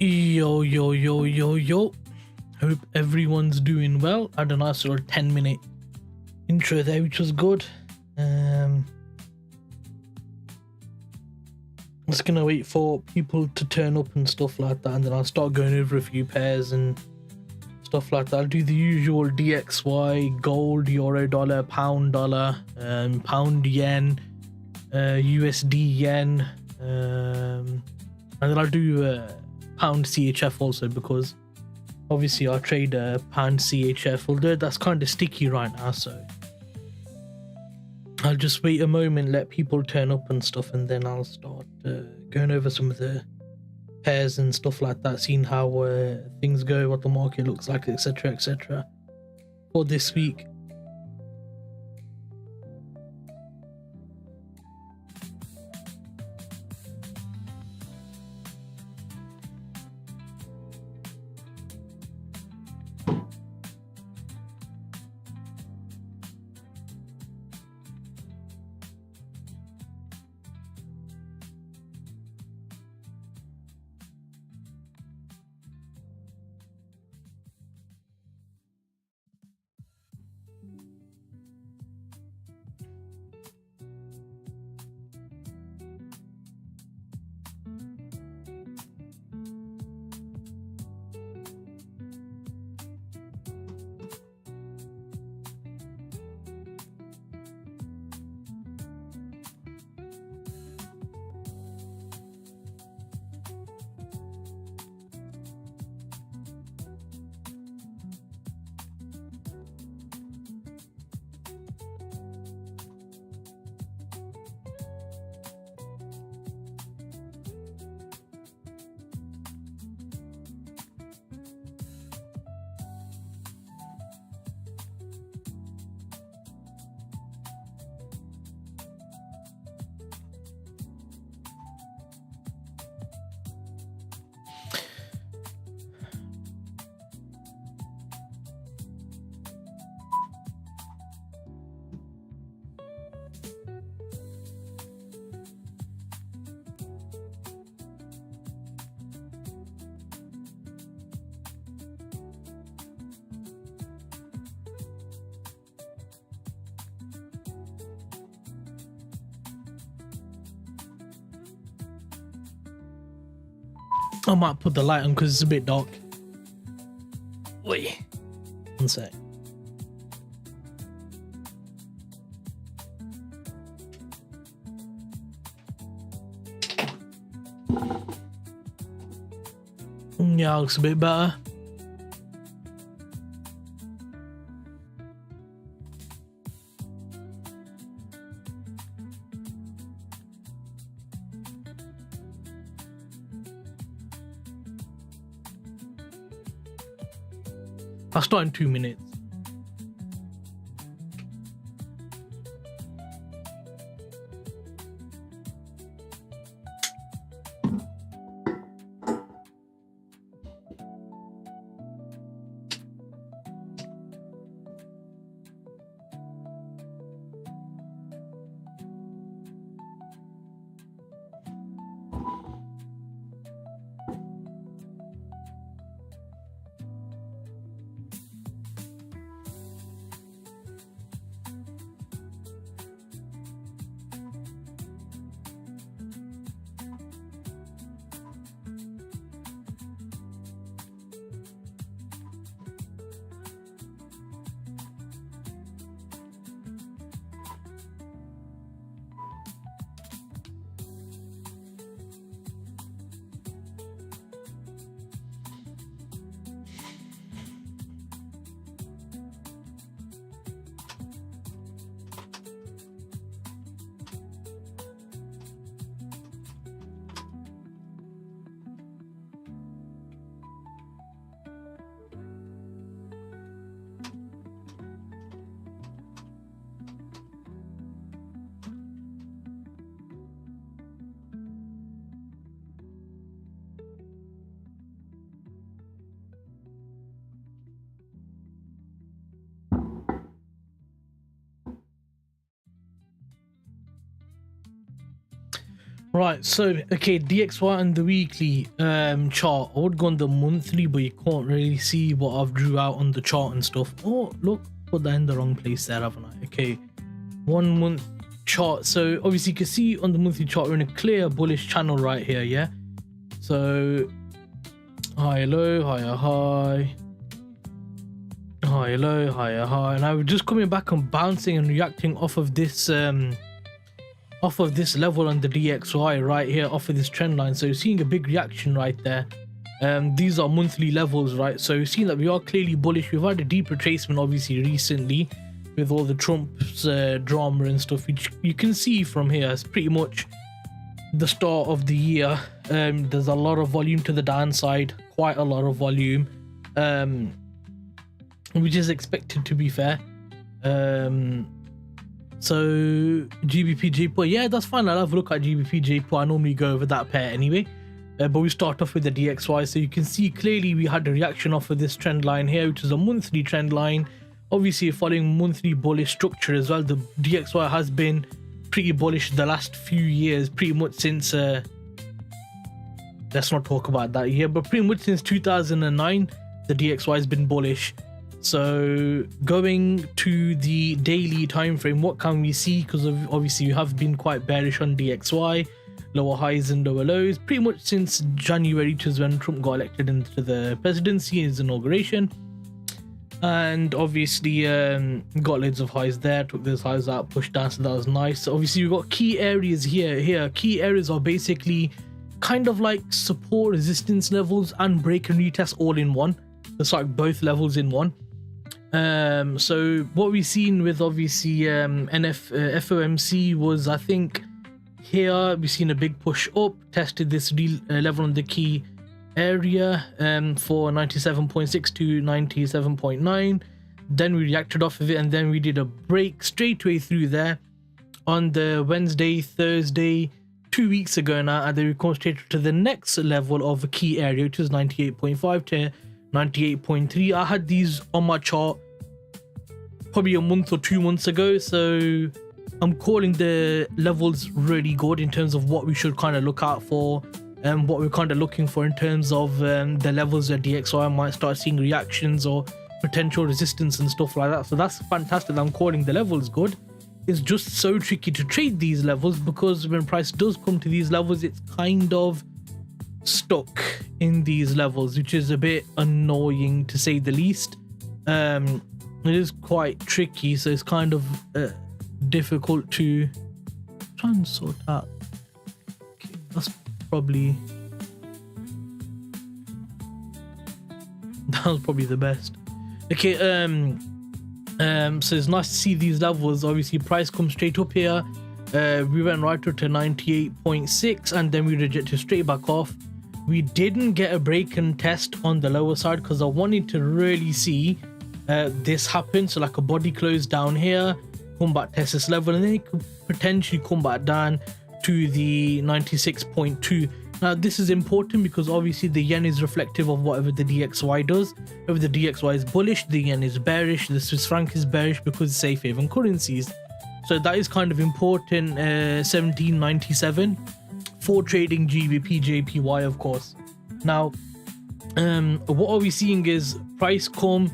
Yo. Hope everyone's doing well. I had a nice little 10-minute intro there, which was good. Just gonna wait for people to turn up and stuff like that, and then I'll start going over a few pairs and stuff like that. I'll do the usual DXY, gold, euro dollar, pound dollar, pound yen, USD yen, and then I'll do pound CHF also, because obviously I trade pound CHF, although that's kind of sticky right now, so I'll just wait a moment, let people turn up and stuff, and then I'll start going over some of the pairs and stuff like that, seeing how things go, what the market looks like, etc for this week. I might put the light on because it's a bit dark. Wait, one sec. Yeah, looks a bit better. I'll start in 2 minutes. Right, so okay, DXY and the weekly chart. I would go on the monthly, but you can't really see what I've drew out on the chart and stuff. Oh look, put that in the wrong place there, haven't I? Okay, 1 month chart. So obviously you can see on the monthly chart we're in a clear bullish channel right here. Yeah, so high low, higher high, high low, higher high. Now we're just coming back and bouncing and reacting off of this level on the DXY right here, off of this trend line. So you're seeing a big reaction right there. These are monthly levels, right? So you've seen that we are clearly bullish. We've had a deep retracement obviously recently with all the Trump's drama and stuff, which you can see from here. It's pretty much the start of the year. There's a lot of volume to the downside, quite a lot of volume, which is expected, to be fair. So GBPJPY, yeah, that's fine. I'll have a look at GBPJPY. I normally go over that pair anyway, but we start off with the DXY. So you can see clearly we had a reaction off of this trend line here, which is a monthly trend line, obviously following monthly bullish structure as well. The DXY has been pretty bullish the last few years, pretty much since let's not talk about that year, but pretty much since 2009 the DXY has been bullish. So going to the daily time frame, what can we see? Because obviously you have been quite bearish on DXY, lower highs and lower lows pretty much since January, which is when Trump got elected into the presidency, his inauguration. And obviously got loads of highs there, took those highs out, pushed down, so that was nice. So obviously we've got key areas here. Key areas are basically kind of like support, resistance levels and break and retest all in one. It's like both levels in one. So what we've seen with obviously FOMC was, I think here we've seen a big push up, tested this level on the key area for 97.6 to 97.9. Then we reacted off of it, and then we did a break straight away through there on the Wednesday, Thursday, 2 weeks ago now, and then we come straight to the next level of a key area, which is 98.5 to 98.3. I had these on my chart probably a month or 2 months ago, so I'm calling the levels really good in terms of what we should kind of look out for and what we're kind of looking for in terms of the levels that DXY might start seeing reactions or potential resistance and stuff like that. So that's fantastic. I'm calling the levels good. It's just so tricky to trade these levels because when price does come to these levels, it's kind of stuck in these levels, which is a bit annoying to say the least. It is quite tricky, so it's kind of difficult to try and sort out. Okay, that's probably the best. Okay, so it's nice to see these levels. Obviously price comes straight up here. We went right up to 98.6 and then we rejected straight back off. We didn't get a break and test on the lower side because I wanted to really see this happen. So like a body close down here, come back, test this level, and then it could potentially come back down to the 96.2. Now this is important because obviously the yen is reflective of whatever the DXY does. If the DXY is bullish, the yen is bearish, the Swiss franc is bearish because it's safe haven currencies. So that is kind of important. 1797 for trading GBPJPY, of course. Now what are we seeing is price come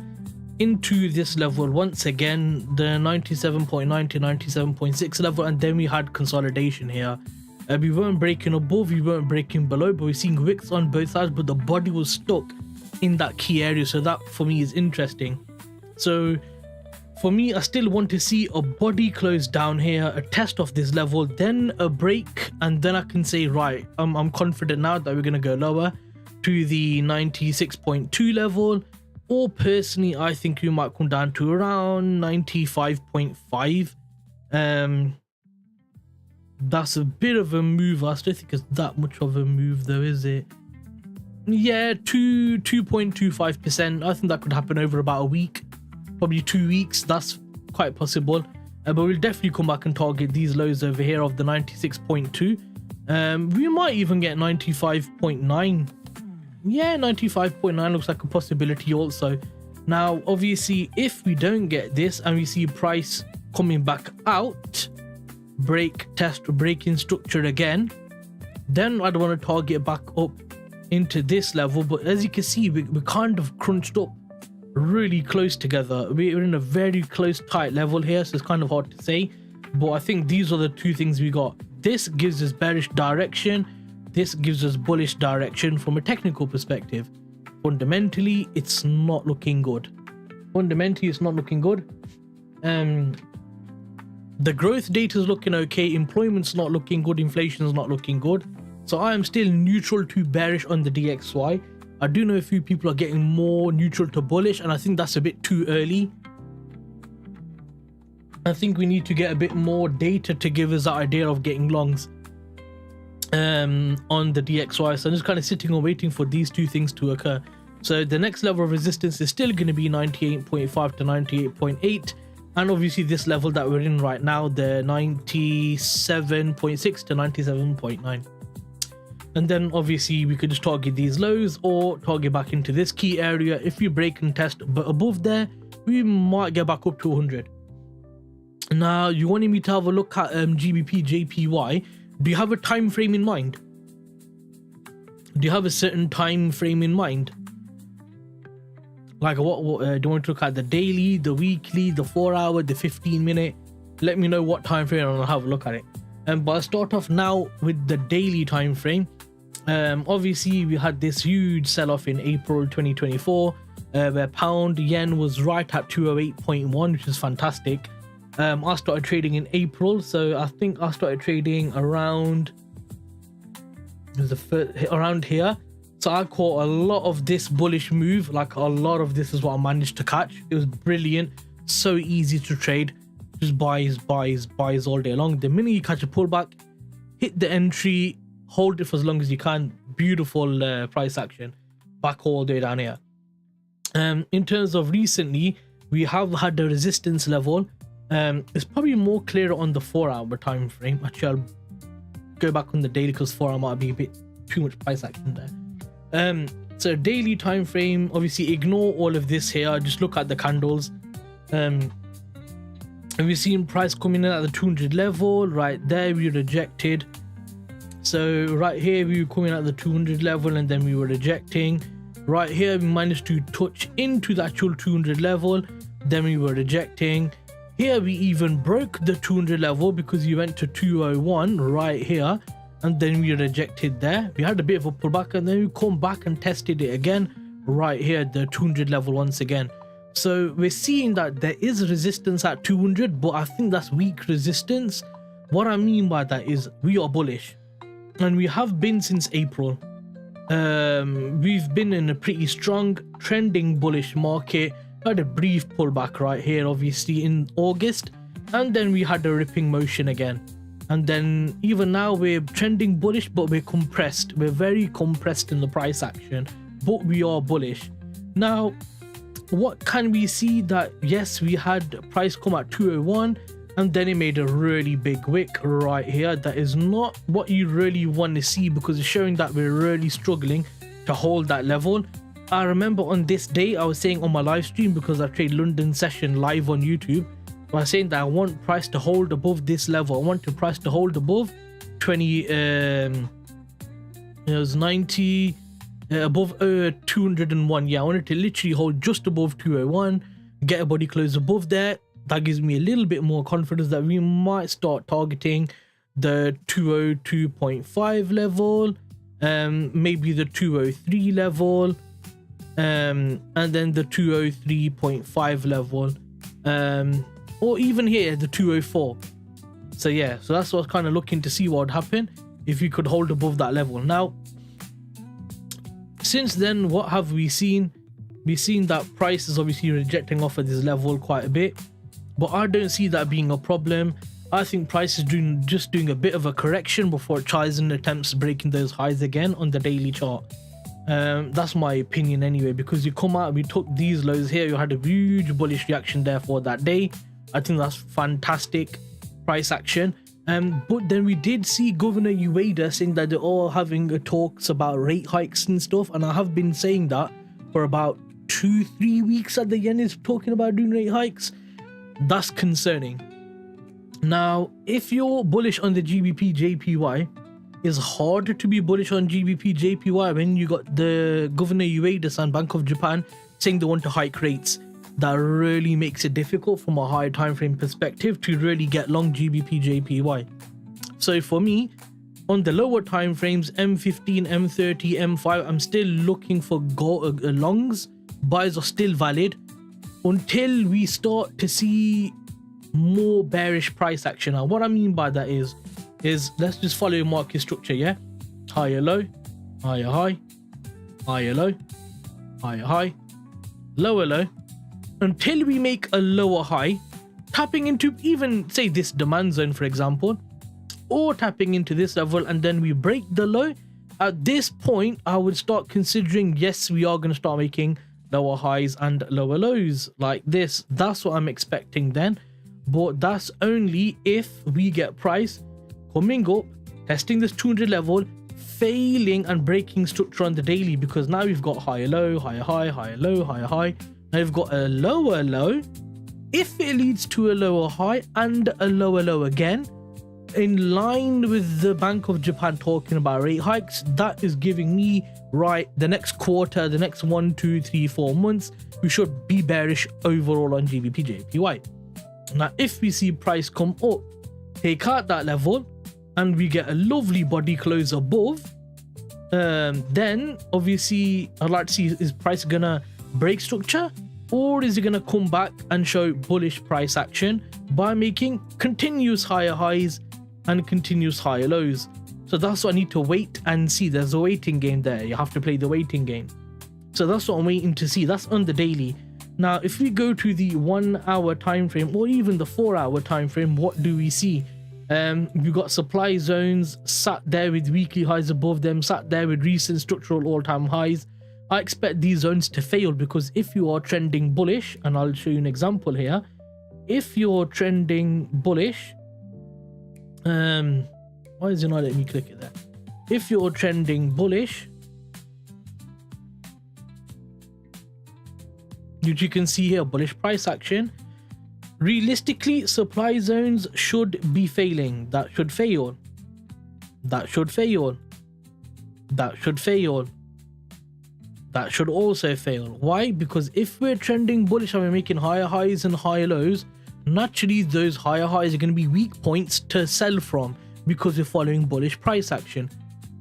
into this level once again, the 97.9 to 97.6 level, and then we had consolidation here. We weren't breaking above, we weren't breaking below, but we're seeing wicks on both sides, but the body was stuck in that key area. So that for me is interesting. So for me, I still want to see a body close down here, a test of this level, then a break, and then I can say, right, I'm confident now that we're going to go lower to the 96.2 level. Or personally, I think we might come down to around 95.5. That's a bit of a move. I still think it's that much of a move though, is it? Yeah, 2.25%. I think that could happen over about a week, probably 2 weeks. That's quite possible. But we'll definitely come back and target these lows over here of the 96.2. We might even get 95.9. Yeah, 95.9 looks like a possibility also. Now obviously if we don't get this and we see price coming back out, break, test, break in structure again, Then I'd want to target back up into this level, but as you can see, we kind of crunched up really close together. We're in a very close tight level here, so it's kind of hard to say, but I think these are the two things we got. This gives us bearish direction, this gives us bullish direction from a technical perspective. Fundamentally, it's not looking good. Fundamentally, it's not looking good. The growth data is looking okay, employment's not looking good, inflation is not looking good. So I am still neutral to bearish on the DXY. I do know a few people are getting more neutral to bullish, and I think that's a bit too early. I think we need to get a bit more data to give us that idea of getting longs on the DXY. So I'm just kind of sitting and waiting for these two things to occur. So the next level of resistance is still going to be 98.5 to 98.8, and obviously this level that we're in right now, the 97.6 to 97.9. And then obviously we could just target these lows or target back into this key area. If we break and test but above there, we might get back up to 100. Now you wanted me to have a look at GBPJPY. Do you have a time frame in mind? Do you have a certain time frame in mind? Like what do you want to look at? The daily, the weekly, the 4 hour, the 15-minute? Let me know what time frame and I'll have a look at it. But I'll start off now with the daily time frame. Obviously we had this huge sell-off in April 2024 where pound yen was right at 208.1, which is fantastic. I started trading in April, so I think I started trading around around here. So I caught a lot of this bullish move. Like a lot of this is what I managed to catch. It was brilliant, so easy to trade. Just buys all day long. The minute you catch a pullback, hit the entry, hold it for as long as you can. Beautiful price action back all the way down here. In terms of recently, we have had the resistance level. It's probably more clear on the 4 hour time frame. Actually, I'll go back on the daily because 4 hour might be a bit too much price action there. So daily time frame, obviously ignore all of this here, just look at the candles. And we've seen price coming in at the 200 level. Right there we rejected. So right here we were coming at the 200 level and then we were rejecting. Right here we managed to touch into the actual 200 level, then we were rejecting. Here we even broke the 200 level because we went to 201 right here, and then we rejected there. We had a bit of a pullback and then we come back and tested it again right here at the 200 level once again. So we're seeing that there is resistance at 200, but I think that's weak resistance. What I mean by that is we are bullish, and we have been since April. We've been in a pretty strong trending bullish market. Had a brief pullback right here obviously in August, and then we had a ripping motion again, and then even now we're trending bullish, but we're compressed. We're very compressed in the price action, but we are bullish. Now what can we see? That yes, we had price come at 201 and then it made a really big wick right here. That is not what you really want to see, because it's showing that we're really struggling to hold that level. I remember on this day I was saying on my live stream, because I trade London session live on YouTube, I was saying that I want price to hold above this level. I want the price to hold above 20 it was 90 above 201. Yeah, I wanted to literally hold just above 201, get a body close above there. That gives me a little bit more confidence that we might start targeting the 202.5 level, maybe the 203 level, and then the 203.5 level, or even here the 204. So yeah, so that's what I was kind of looking to see what would happen if we could hold above that level. Now since then, what have we seen? We've seen that price is obviously rejecting off of this level quite a bit, but I don't see that being a problem. I think price is just doing a bit of a correction before it tries and attempts breaking those highs again on the daily chart. That's my opinion anyway, because you come out, we took these lows here, you had a huge bullish reaction there for that day. I think that's fantastic price action. But then we did see Governor Ueda saying that they're all having talks about rate hikes and stuff, and I have been saying that for about 2-3 weeks that the yen is talking about doing rate hikes. That's concerning. Now if you're bullish on the GBPJPY, it's harder to be bullish on GBPJPY when you got the Governor Ueda and Bank of Japan saying they want to hike rates. That really makes it difficult from a higher time frame perspective to really get long GBPJPY. So for me, on the lower time frames, M15, M30, M5, I'm still looking for longs. Buys are still valid until we start to see more bearish price action. Now what I mean by that is let's just follow market structure. Yeah, higher low, higher high, higher low, higher high, lower low, until we make a lower high, tapping into even say this demand zone for example, or tapping into this level, and then we break the low. At this point I would start considering, yes, we are going to start making lower highs and lower lows like this. That's what I'm expecting then, but that's only if we get price coming up, testing this 200 level, failing and breaking structure on the daily, because now we've got higher low, higher high, higher low, higher high. Now we've got a lower low. If it leads to a lower high and a lower low again, in line with the Bank of Japan talking about rate hikes, that is giving me right the next quarter, the next 1, 2, 3, 4 months, we should be bearish overall on GBPJPY. Now if we see price come up, take out that level, and we get a lovely body close above, then obviously I'd like to see, is price gonna break structure, or is it gonna come back and show bullish price action by making continuous higher highs and continuous higher lows? So that's what I need to wait and see. There's a waiting game there. You have to play the waiting game. So that's what I'm waiting to see. That's on the daily. Now if we go to the 1 hour time frame or even the 4 hour time frame, what do we see? We've got supply zones sat there with weekly highs above them, sat there with recent structural all-time highs. I expect these zones to fail, because if you are trending bullish, and I'll show you an example here, if you're trending bullish, why is it not letting me click it there? If you're trending bullish, which you can see here, bullish price action, realistically supply zones should be failing. That should fail, that should fail, that should fail, that should also fail. Why? Because if we're trending bullish and we're making higher highs and higher lows, naturally those higher highs are going to be weak points to sell from, because we're following bullish price action.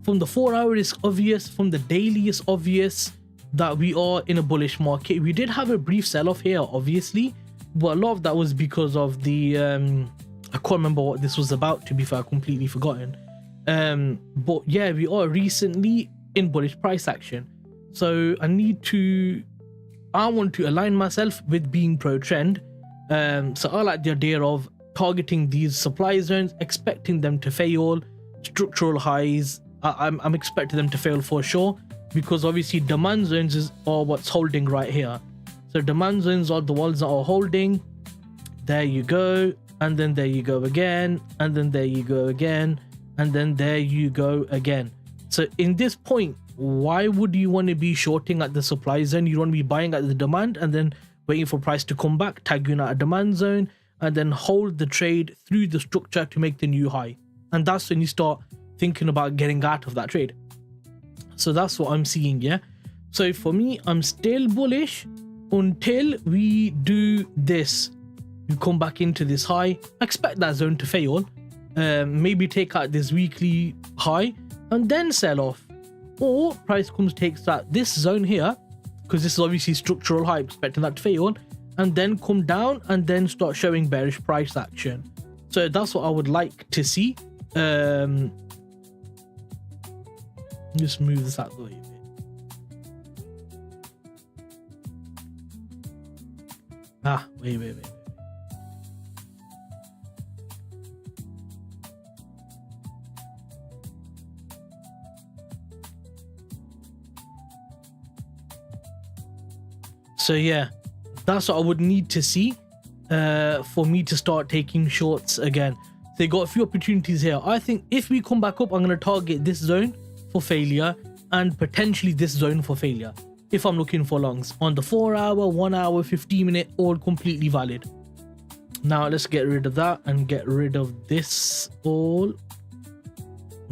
From the 4 hour it's obvious, from the daily it's obvious that we are in a bullish market. We did have a brief sell-off here obviously, but a lot of that was because of the I can't remember what this was about, to be fair, I've completely forgotten. But yeah, we are recently in bullish price action. So I want to align myself with being pro trend. So I like the idea of targeting these supply zones, expecting them to fail. Structural highs, I'm expecting them to fail for sure, because obviously demand zones are what's holding right here. So demand zones are the ones that are holding. There you go, and then there you go again, and then there you go again, and then there you go again. So in this point, why would you want to be shorting at the supply zone? You want to be buying at the demand and then waiting for price to come back, tagging at a demand zone, and then hold the trade through the structure to make the new high. And that's when you start thinking about getting out of that trade. So that's what I'm seeing. Yeah, so for me, I'm still bullish until we do this. You come back into this high, I expect that zone to fail, maybe take out this weekly high and then sell off, or price comes, takes that this zone here, because this is obviously structural high, expecting that to fail, and then come down and then start showing bearish price action. So that's what I would like to see. Just move this out of the way a bit. Wait. So yeah, that's what I would need to see for me to start taking shorts again. They got a few opportunities here. I think if we come back up, I'm going to target this zone for failure and potentially this zone for failure if I'm looking for longs. On the 4 hour, 1 hour, 15 minute, all completely valid. Now let's get rid of that and get rid of this all.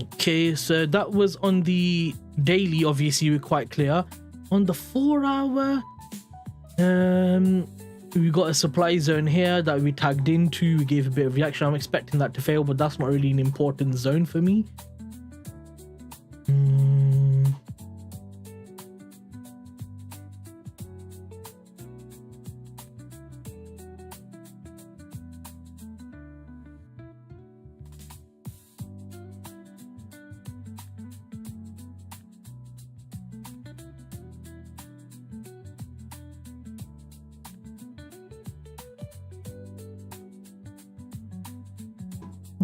Okay, so that was on the daily. Obviously we're quite clear. On the 4-hour, we got a supply zone here that we tagged into. We gave a bit of reaction. I'm expecting that to fail, but that's not really an important zone for me.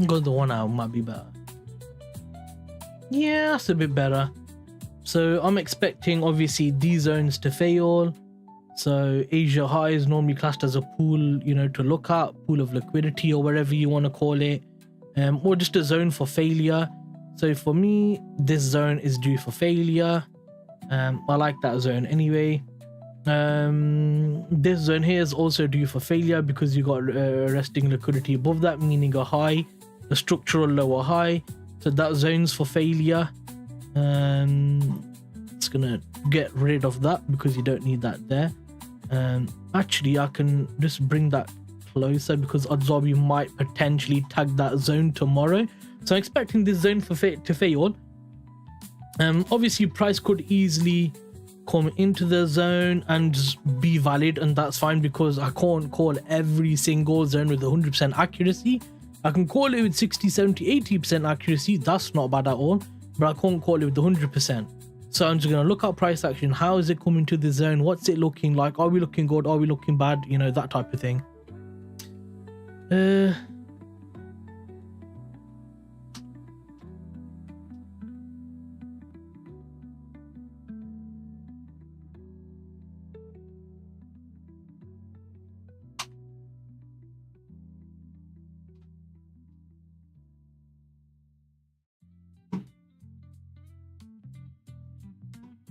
Go the 1 hour might be better. Yeah, that's a bit better. So I'm expecting obviously these zones to fail. So Asia high is normally classed as a pool, you know, to look at, pool of liquidity or whatever you want to call it, or just a zone for failure. So for me, this zone is due for failure. I like that zone anyway. This zone here is also due for failure because you got resting liquidity above that, meaning a high, a structural lower high. So that zone's for failure. It's gonna get rid of that because you don't need that there. Actually I can just bring that closer because odds are we might potentially tag that zone tomorrow. So I'm expecting this zone to fail. Obviously price could easily come into the zone and just be valid, and that's fine because I can't call every single zone with 100% accuracy. I can call it with 60, 70, 80% accuracy. That's not bad at all, but I can't call it with 100%. So I'm just going to look at price action. How is it coming to the zone? What's it looking like? Are we looking good? Are we looking bad? You know, that type of thing.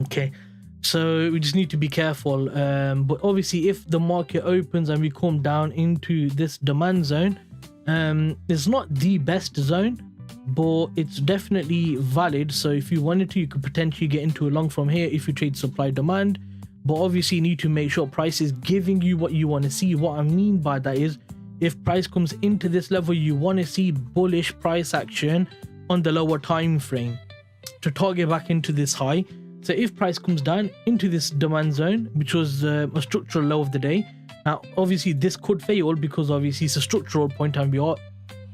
Okay, so we just need to be careful, but obviously if the market opens and we come down into this demand zone, it's not the best zone, but it's definitely valid. So if you wanted to, you could potentially get into a long from here if you trade supply demand, but obviously you need to make sure price is giving you what you want to see. What I mean by that is if price comes into this level, you want to see bullish price action on the lower time frame to target back into this high. So if price comes down into this demand zone, which was a structural low of the day, now obviously this could fail because obviously it's a structural point and we are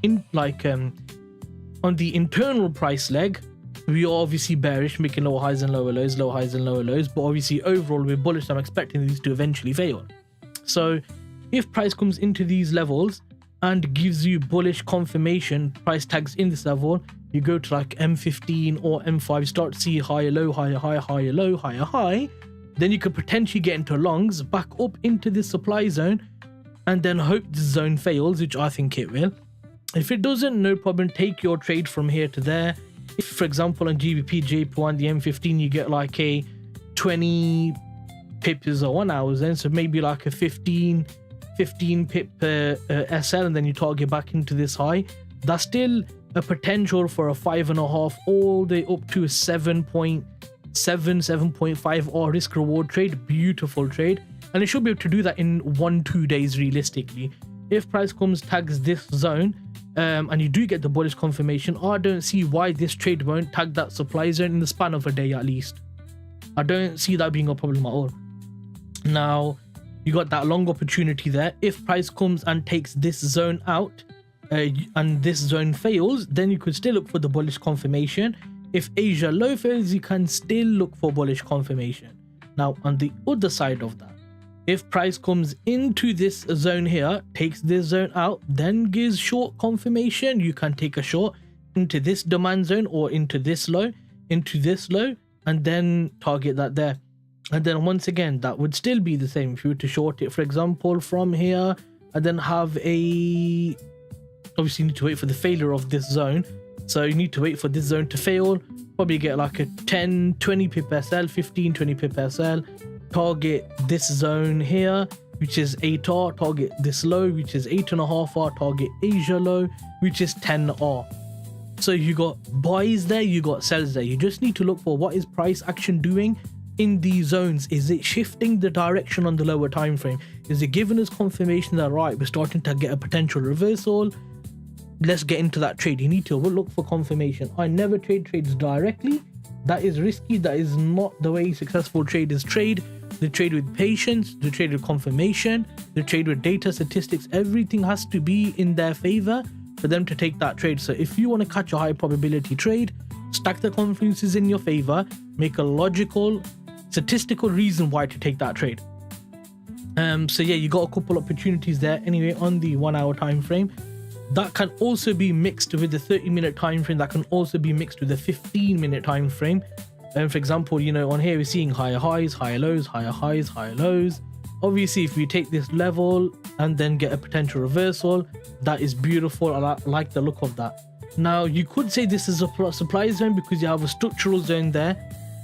in like on the internal price leg, we are obviously bearish, making lower highs and lower lows, lower highs and lower lows, but obviously overall we're bullish. I'm expecting these to eventually fail. So if price comes into these levels and gives you bullish confirmation, price tags in this level, you go to like M15 or M5, start to see higher low, higher high, higher low, higher high, then you could potentially get into longs, back up into this supply zone, and then hope this zone fails, which I think it will. If it doesn't, no problem, take your trade from here to there. If for example on GBPJPY on the M15 you get like a 20 pips or 1 hour then, so maybe like a 15 pip SL, and then you target back into this high, that's still a potential for a 5.5 all the way up to a 7.7, 7.5 or risk reward trade. Beautiful trade, and it should be able to do that in 1-2 days realistically. If price comes tags this zone and you do get the bullish confirmation, I don't see why this trade won't tag that supply zone in the span of a day at least. I don't see that being a problem at all. Now you got that long opportunity there. If price comes and takes this zone out and this zone fails, then you could still look for the bullish confirmation. If Asia low fails, you can still look for bullish confirmation. Now on the other side of that, if price comes into this zone here, takes this zone out, then gives short confirmation, you can take a short into this demand zone or into this low, and then target that there. And then once again, that would still be the same if you were to short it, for example, from here, and then have a, obviously you need to wait for the failure of this zone. So you need to wait for this zone to fail, probably get like a 10, 20 pip SL, 15, 20 pip SL, target this zone here, which is 8R, target this low, which is 8.5R, target Asia low, which is 10R. So you got buys there, you got sells there. You just need to look for what is price action doing in these zones. Is it shifting the direction on the lower time frame? Is it giving us confirmation that right, we're starting to get a potential reversal? Let's get into that trade. You need to look for confirmation. I never trade trades directly. That is risky. That is not the way successful traders trade. They trade with patience, they trade with confirmation, they trade with data, statistics. Everything has to be in their favor for them to take that trade. So if you want to catch a high probability trade, stack the confluences in your favor, make a logical, statistical reason why to take that trade. So yeah, you got a couple opportunities there anyway on the 1 hour time frame. That can also be mixed with the 30-minute time frame. That can also be mixed with the 15-minute time frame. For example, you know, on here we're seeing higher highs, higher lows, higher highs, higher lows. Obviously, if we take this level and then get a potential reversal, that is beautiful. I like the look of that. Now, you could say this is a supply zone because you have a structural zone there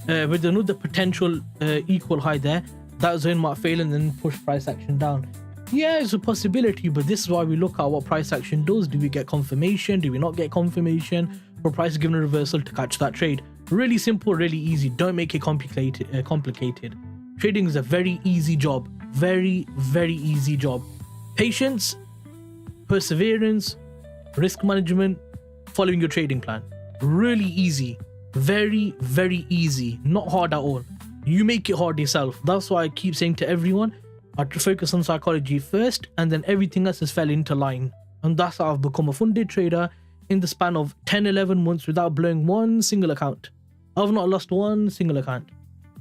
with another potential equal high there. That zone might fail and then push price action down. Yeah, it's a possibility, but this is why we look at what price action does. Do we get confirmation? Do we not get confirmation for price given a reversal to catch that trade? Really simple, really easy. Don't make it complicated. Trading is a very easy job. Very, very easy job. Patience, perseverance, risk management, following your trading plan. Really easy. Very, very easy. Not hard at all. You make it hard yourself. That's why I keep saying to everyone, I focus on psychology first, and then everything else has fell into line. And that's how I've become a funded trader in the span of 10-11 months without blowing one single account. I've not lost one single account.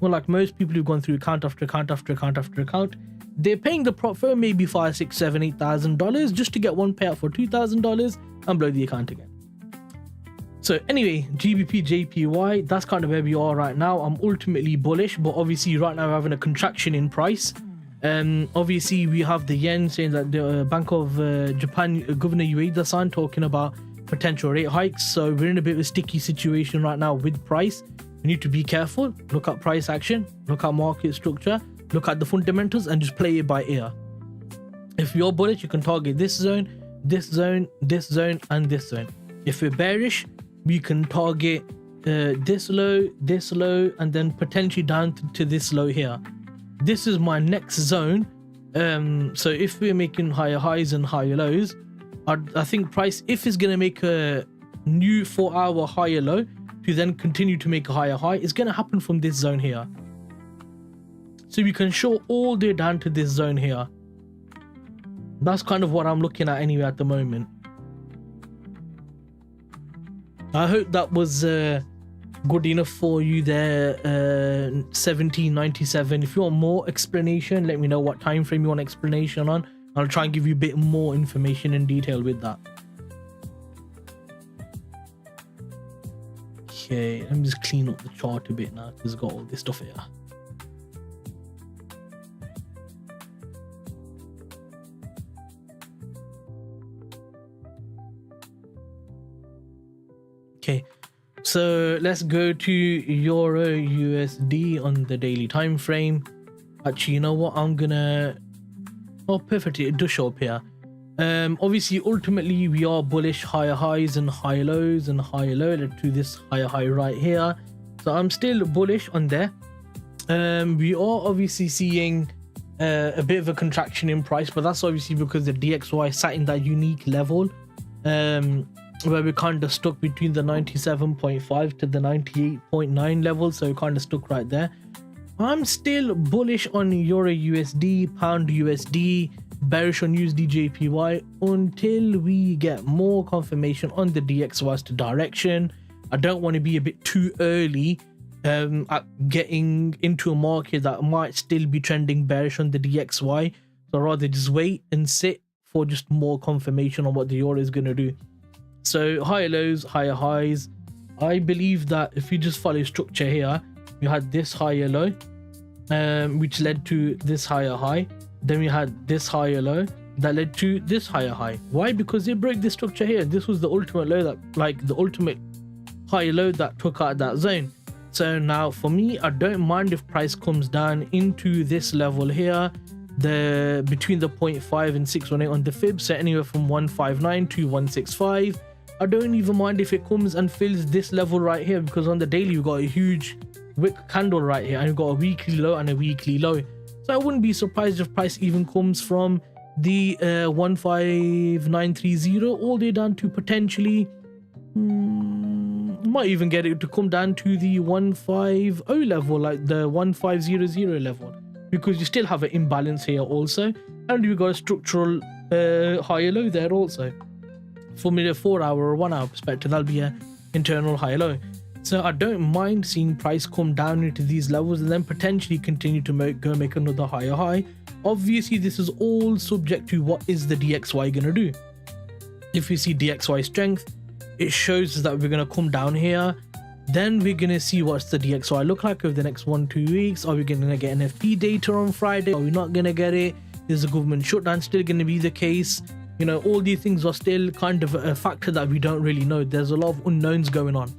Well, like most people who've gone through account after account after account after account, they're paying the prop firm maybe $5,000, $6,000, $7,000, $8,000 just to get one payout for $2,000 and blow the account again. So anyway, GBPJPY, that's kind of where we are right now. I'm ultimately bullish, but obviously right now we're having a contraction in price. Obviously we have the yen saying that the Bank of Japan Governor Ueda-san talking about potential rate hikes. So we're in a bit of a sticky situation right now with price. We need to be careful. Look at price action, look at market structure, look at the fundamentals, and just play it by ear. If you're bullish, you can target this zone, this zone, this zone, and this zone. If we're bearish, we can target this low, and then potentially down to this low here. This is my next zone. So if we're making higher highs and higher lows, I think price, if it's going to make a new 4-hour higher low to then continue to make a higher high, it's going to happen from this zone here. So we can show all the way down to this zone here. That's kind of what I'm looking at anyway at the moment. I hope that was good enough for you there. 1797. If you want more explanation, let me know what time frame you want explanation on. I'll try and give you a bit more information in detail with that. Okay, let me just clean up the chart a bit now because it's got all this stuff here. Okay, so let's go to EURUSD on the daily time frame. Actually, you know what? I'm gonna... Oh, perfect. It does show up here. Obviously, ultimately, we are bullish. Higher highs and higher lows and higher low led to this higher high right here. So I'm still bullish on there. We are obviously seeing a bit of a contraction in price, but that's obviously because the DXY sat in that unique level. Where we're kind of stuck between the 97.5 to the 98.9 level, so we're kind of stuck right there. I'm still bullish on Euro USD, Pound USD, bearish on USDJPY until we get more confirmation on the DXY direction. I don't want to be a bit too early at getting into a market that might still be trending bearish on the DXY, so I'd rather just wait and sit for just more confirmation on what the Euro is going to do. So higher lows, higher highs. I believe that if you just follow structure here, you had this higher low, which led to this higher high. Then we had this higher low that led to this higher high. Why? Because they broke this structure here. This was the ultimate low, that like the ultimate higher low that took out that zone. So now for me, I don't mind if price comes down into this level here, the between the 0.5 and 618 on the fib, so anywhere from 159 to 165. I don't even mind if it comes and fills this level right here, because on the daily we've got a huge wick candle right here and we've got a weekly low and a weekly low. So I wouldn't be surprised if price even comes from the 15930 all the way down to potentially might even get it to come down to the 150 level, like the 1500 level, because you still have an imbalance here also, and you've got a structural higher low there also. From a 4 hour or 1 hour perspective, that'll be an internal high low. So I don't mind seeing price come down into these levels and then potentially continue to make another higher high. Obviously this is all subject to what is the DXY gonna do. If you see DXY strength, it shows that we're gonna come down here. Then we're gonna see what's the DXY look like over the next 1-2 weeks. Are we gonna get NFP data on Friday? Are we not gonna get it? Is the government shutdown still gonna be the case? You know, all these things are still kind of a factor that we don't really know. There's a lot of unknowns going on.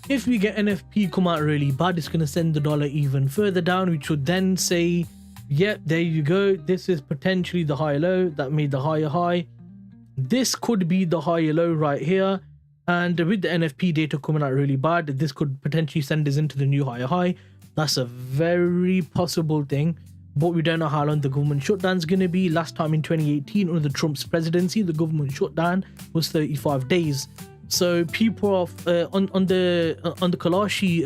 If we get NFP come out really bad, it's going to send the dollar even further down, which would then say, yep, there you go. This is potentially the high low that made the higher high. This could be the higher low right here. And with the NFP data coming out really bad, this could potentially send us into the new higher high. That's a very possible thing. But we don't know how long the government shutdown is going to be. Last time in 2018, under Trump's presidency, the government shutdown was 35 days. So people are on the Kalashi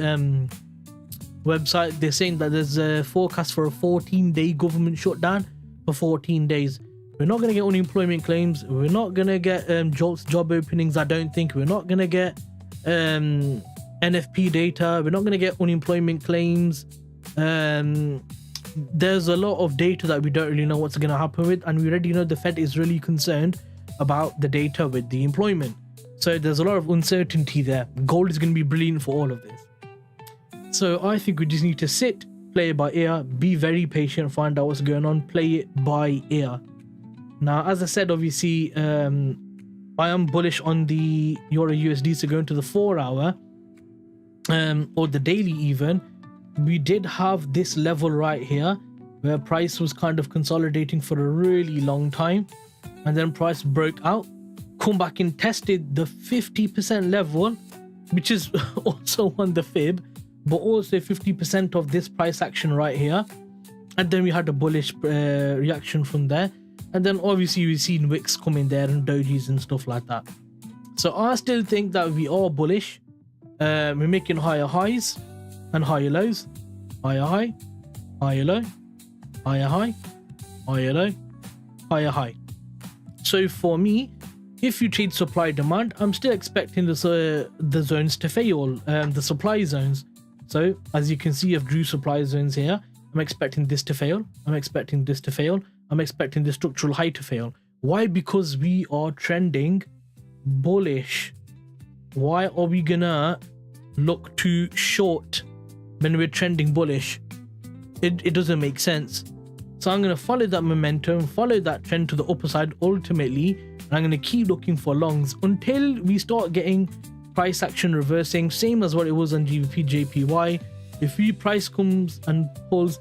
website, they're saying that there's a forecast for a 14-day government shutdown for 14 days. We're not going to get unemployment claims. We're not going to get job openings. I don't think we're not going to get NFP data. We're not going to get unemployment claims. There's a lot of data that we don't really know what's going to happen with, and we already know the Fed is really concerned about the data with the employment. So there's a lot of uncertainty there. Gold is going to be brilliant for all of this. So I think we just need to sit, play it by ear, be very patient, find out what's going on, play it by ear. Now, as I said, obviously, I am bullish on the EURUSD, so going to the 4 hour or the daily even. We did have this level right here where price was kind of consolidating for a really long time, and then price broke out, come back and tested the 50% level, which is also on the fib, but also 50% of this price action right here. And then we had a bullish reaction from there, and then obviously we've seen wicks come in there and dojis and stuff like that. So I still think that we are bullish. We're making higher highs and higher lows, higher high, higher low, higher high, higher low, higher high. So for me, if you trade supply demand, I'm still expecting the zones to fail, the supply zones. So as you can see, I've drew supply zones here. I'm expecting this to fail. I'm expecting this to fail. I'm expecting the structural high to fail. Why? Because we are trending bullish. Why are we gonna look to short when we're trending bullish? It doesn't make sense. So I'm going to follow that momentum, follow that trend to the upper side ultimately, and I'm going to keep looking for longs until we start getting price action reversing, same as what it was on GBPJPY. If price comes and pulls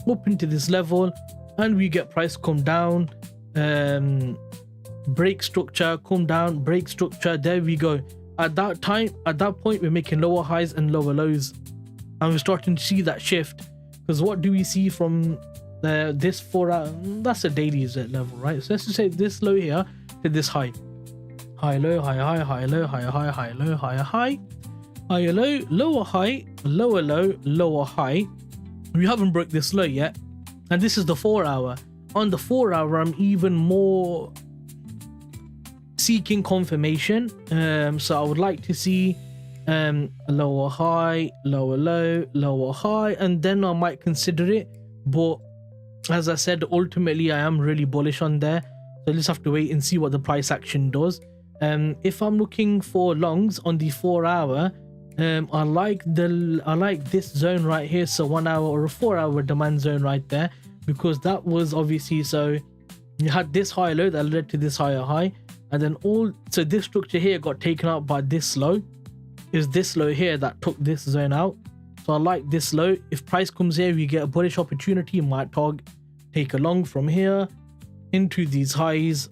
up into this level and we get price come down, break structure, come down, break structure, there we go. At that point, we're making lower highs and lower lows, and we're starting to see that shift. Because what do we see from this 4 hour? That's a daily level, right? So let's just say this low here to this high. High, low, high, high, high, low, higher, high, high, low, higher, high, higher, low, lower, high, lower, low, lower, high. We haven't broke this low yet. And this is the 4 hour. On the 4 hour, I'm even more seeking confirmation. So I would like to see lower high, lower low, lower high, and then I might consider it. But as I said, ultimately I am really bullish on there, so just have to wait and see what the price action does. If I'm looking for longs on the 4 hour, I like this zone right here, so 1 hour or a 4 hour demand zone right there, because that was obviously, so you had this high low that led to this higher high, and then so this structure here got taken out by this low. Is this low here that took this zone out. So I like this low. If price comes here, we get a bullish opportunity, might take a long from here into these highs,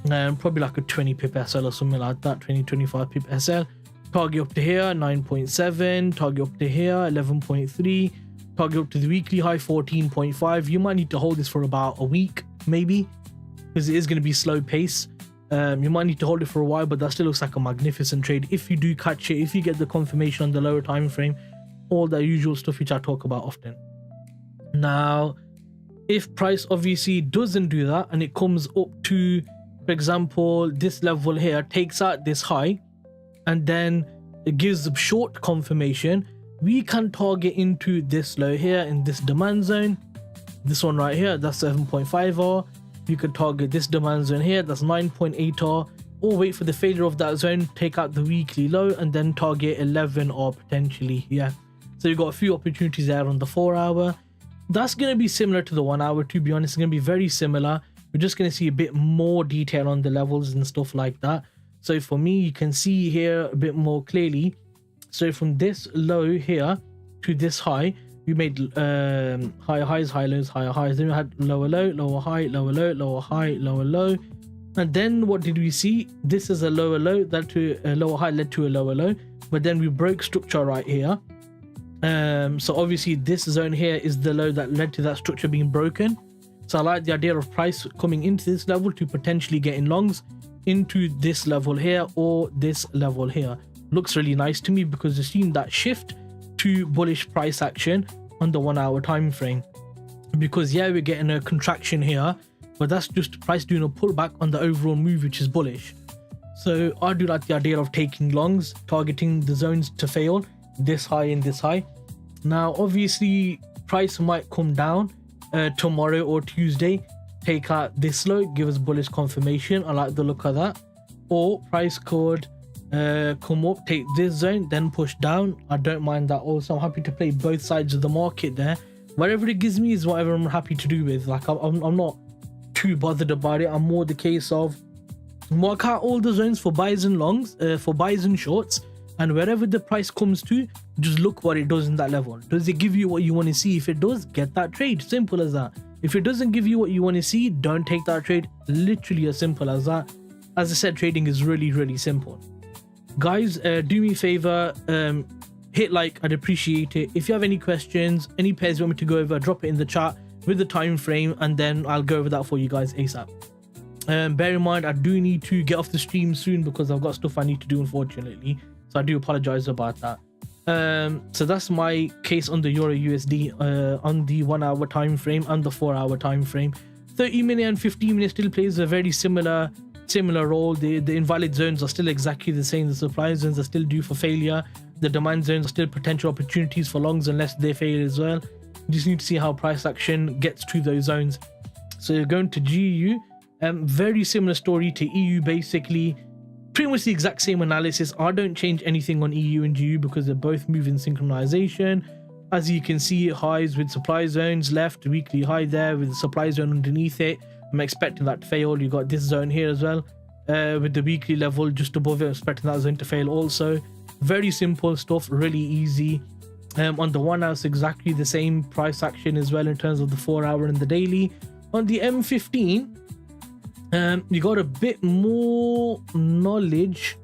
probably like a 20 pip SL or something like that, 20-25 pip SL. Target up to here 9.7, target up to here 11.3, target up to the weekly high 14.5. You might need to hold this for about a week maybe, because it is going to be slow pace. You might need to hold it for a while, but that still looks like a magnificent trade if you do catch it, if you get the confirmation on the lower time frame, all the usual stuff which I talk about often. Now if price obviously doesn't do that and it comes up to, for example, this level here, takes out this high and then it gives a short confirmation, we can target into this low here in this demand zone. This one right here, that's 7.5R. You could target this demand zone here, that's 9.8R, or wait for the failure of that zone, take out the weekly low and then target 11R potentially. Yeah, so you've got a few opportunities there on the 4 hour. That's going to be similar to the 1 hour, to be honest. It's going to be very similar. We're just going to see a bit more detail on the levels and stuff like that. So for me, you can see here a bit more clearly. So from this low here to this high, we made higher highs, high lows, higher highs. Then we had lower low, lower high, lower low, lower high, lower low. And then what did we see? This is a lower low, that to a lower high led to a lower low. But then we broke structure right here. So obviously this zone here is the low that led to that structure being broken. So I like the idea of price coming into this level to potentially get in longs into this level here or this level here. Looks really nice to me because you've seen that shift to bullish price action on the 1 hour time frame. Because yeah, we're getting a contraction here, but that's just price doing a pullback on the overall move, which is bullish. So I do like the idea of taking longs, targeting the zones to fail, this high and this high. Now obviously price might come down tomorrow or Tuesday, take out this low, give us bullish confirmation. I like the look of that. Or price could come up, take this zone, then push down. I don't mind that also. I'm happy to play both sides of the market there. Whatever it gives me is whatever I'm happy to do with. Like I'm not too bothered about it. I'm more the case of mark out all the zones for buys and longs, for buys and shorts, and wherever the price comes to, just look what it does in that level. Does it give you what you want to see? If it does, get that trade. Simple as that. If it doesn't give you what you want to see, don't take that trade. Literally as simple as that. As I said, trading is really simple. Guys, do me a favor, hit like, I'd appreciate it. If you have any questions, any pairs you want me to go over, drop it in the chat with the time frame, and then I'll go over that for you guys ASAP. Bear in mind, I do need to get off the stream soon because I've got stuff I need to do, unfortunately. So I do apologize about that. So that's my case on the EURUSD on the 1 hour time frame and the 4 hour time frame. 30 minute and 15 minute still plays a very similar role. The invalid zones are still exactly the same. The supply zones are still due for failure. The demand zones are still potential opportunities for longs unless they fail as well. You just need to see how price action gets to those zones. So you're going to GU, very similar story to EU, basically pretty much the exact same analysis. I don't change anything on EU and GU because they're both moving synchronization. As you can see, highs with supply zones left, weekly high there with the supply zone underneath it. I'm expecting that to fail. You got this zone here as well with the weekly level just above it. I'm expecting that zone to fail also. Very simple stuff, really easy. On the 1 hour, it's exactly the same price action as well in terms of the 4 hour and the daily. On the M15, you got a bit more knowledge.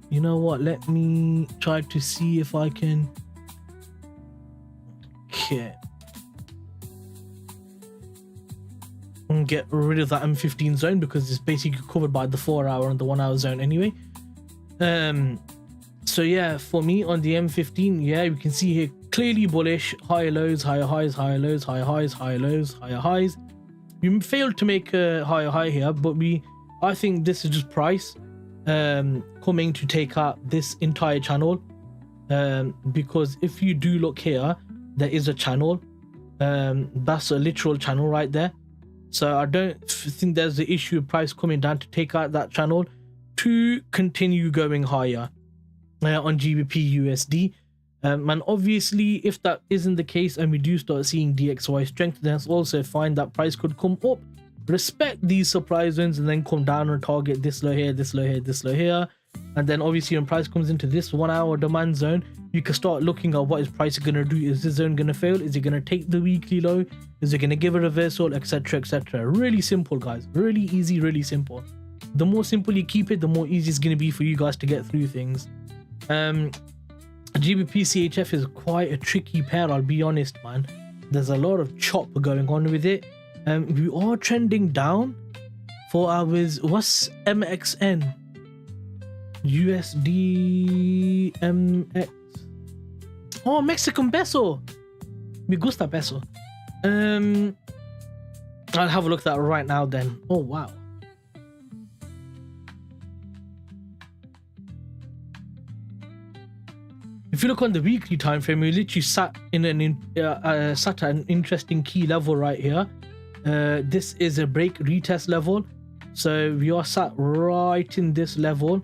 You know what, let me try to see if I can. Okay, and get rid of that M15 zone because it's basically covered by the 4 hour and the 1 hour zone anyway. So yeah, for me on the M15, yeah, we can see here clearly bullish, higher lows, higher highs, higher lows, higher highs, higher lows, higher highs. We failed to make a higher high here, but I think this is just price coming to take out this entire channel, because if you do look here, there is a channel, that's a literal channel right there. So I don't think there's the issue of price coming down to take out that channel to continue going higher on GBPUSD. And obviously if that isn't the case and we do start seeing DXY strength, then it's also fine. That price could come up, respect these supply zones, and then come down and target this low here, this low here, this low here. And then obviously when price comes into this 1 hour demand zone, you can start looking at what is price going to do. Is this zone going to fail? Is it going to take the weekly low? Is it going to give a reversal, etc, etc? Really simple, guys. Really easy, really simple. The more simple you keep it, the more easy it's going to be for you guys to get through things. GBPCHF is quite a tricky pair, I'll be honest, man. There's a lot of chop going on with it. We are trending down for hours. What's MXN? USD MX. Oh, Mexican peso. Me gusta peso. I'll have a look at that right now then. Oh, wow. If you look on the weekly time frame, we literally sat in sat at an interesting key level right here. This is a break retest level, so we are sat right in this level,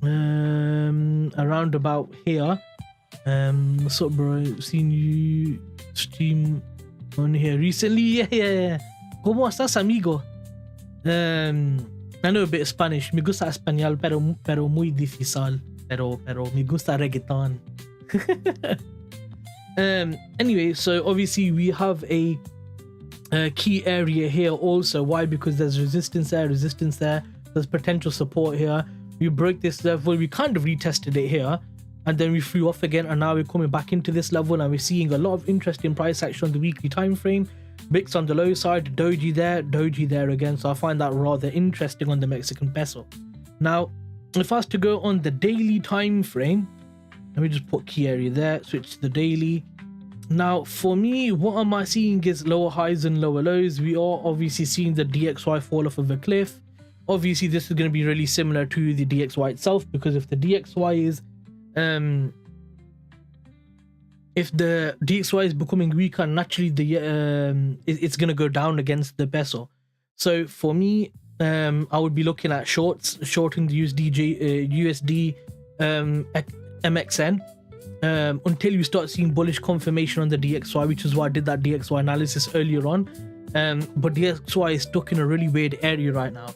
around about here. What's up, bro? Seen you stream on here recently. Yeah. ¿Cómo estás, amigo? I know a bit of Spanish. Me gusta español, pero muy difícil. Pero me gusta reggaeton. Anyway, so obviously we have a key area here also. Why? Because there's resistance there, there's potential support here. We broke this level, we kind of retested it here, and then we flew off again, and now we're coming back into this level, and we're seeing a lot of interesting price action on the weekly time frame. VIX on the low side, doji there again. So I find that rather interesting on the Mexican peso. Now, if I was to go on the daily time frame, let me just put key area there, switch to the daily. Now for me, what am I seeing is lower highs and lower lows. We are obviously seeing the DXY fall off of a cliff. Obviously this is going to be really similar to the DXY itself, because if the DXY is becoming weaker, naturally it's going to go down against the peso. So for me, I would be looking at shorting the USD MXN until you start seeing bullish confirmation on the DXY, which is why I did that DXY analysis earlier on. But DXY is stuck in a really weird area right now.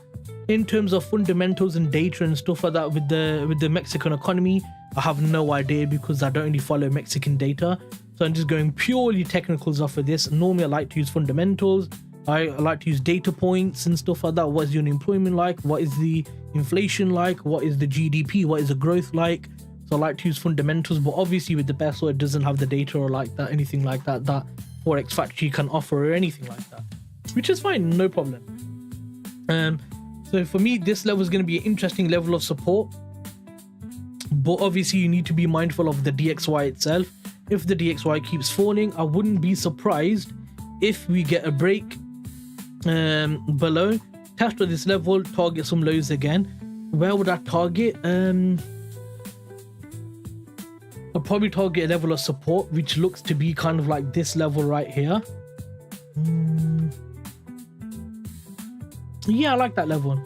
In terms of fundamentals and data and stuff like that with the Mexican economy, I have no idea because I don't really follow Mexican data. So I'm just going purely technicals off of this. Normally I like to use fundamentals. I like to use data points and stuff like that. What is the unemployment like? What is the inflation like? What is the GDP? What is the growth like? So I like to use fundamentals, but obviously with the peso, it doesn't have the data or like that, anything like that, that Forex Factory can offer or anything like that, which is fine, no problem. So for me, this level is going to be an interesting level of support, but obviously you need to be mindful of the DXY itself. If the DXY keeps falling, I wouldn't be surprised if we get a break below, test to this level, target some lows again. Where would I target? I'll probably target a level of support which looks to be kind of like this level right here. Yeah, I like that level.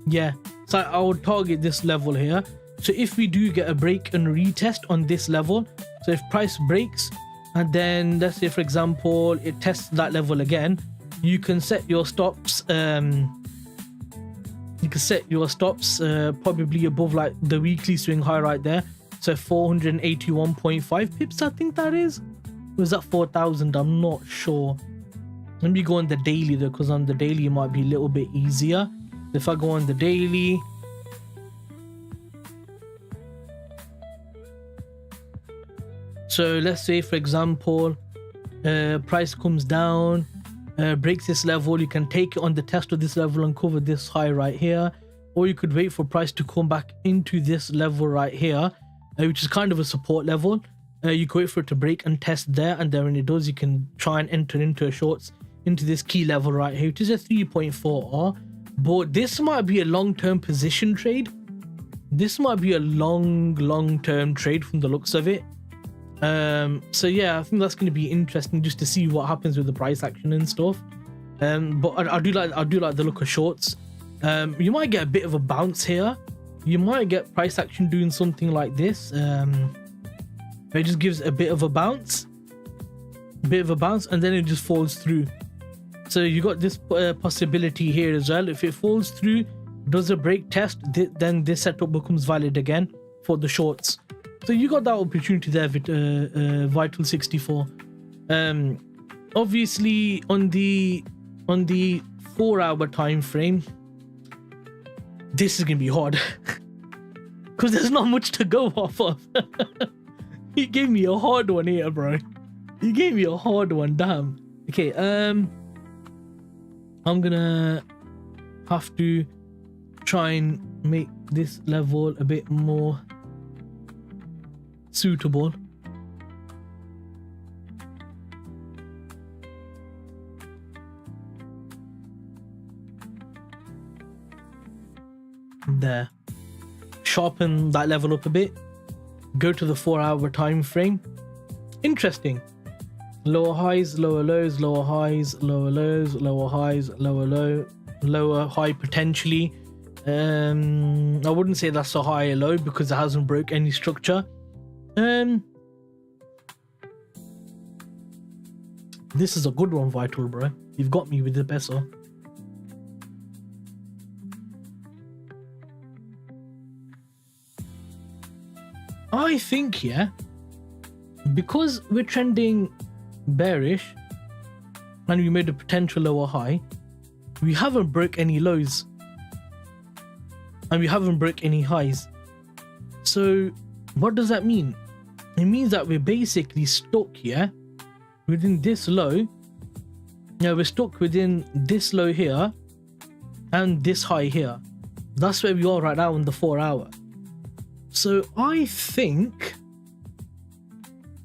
Yeah, so I would target this level here. So if we do get a break and retest on this level, so if price breaks and then let's say for example it tests that level again, you can set your stops probably above like the weekly swing high right there. So 481.5 pips, I think that is. Was that 4,000? I'm not sure. Let me go on the daily though, because on the daily it might be a little bit easier. If I go on the daily, so let's say for example price comes down, breaks this level, you can take it on the test of this level and cover this high right here, or you could wait for price to come back into this level right here, which is kind of a support level. You could wait for it to break and test there, and then when it does, you can try and enter into a shorts into this key level right here, which is a 3.4R. But this might be a long-term position trade. This might be a long-term trade from the looks of it. So yeah, I think that's going to be interesting just to see what happens with the price action and stuff. But I do like the look of shorts. You might get a bit of a bounce here. You might get price action doing something like this. It just gives a bit of a bounce, and then it just falls through. So you got this possibility here as well. If it falls through, does a break test, then this setup becomes valid again for the shorts. So you got that opportunity there with Vital 64. Obviously on the 4-hour time frame, this is gonna be hard because there's not much to go off of. He gave me a hard one here, bro. He gave me a hard one, damn. Okay, I'm gonna have to try and make this level a bit more suitable. There. Sharpen that level up a bit. Go to the 4-hour time frame. Interesting. Lower highs, lower lows, lower highs, lower lows, lower highs, lower low, lower high potentially. I wouldn't say that's a high or low because it hasn't broke any structure. This is a good one, Vital, bro. You've got me with the peso. I think, yeah, because we're trending bearish and we made a potential lower high, we haven't broke any lows and we haven't broke any highs. So what does that mean? It means that we're basically stuck here within this low. Now we're stuck within this low here and this high here. That's where we are right now in the 4-hour. So I think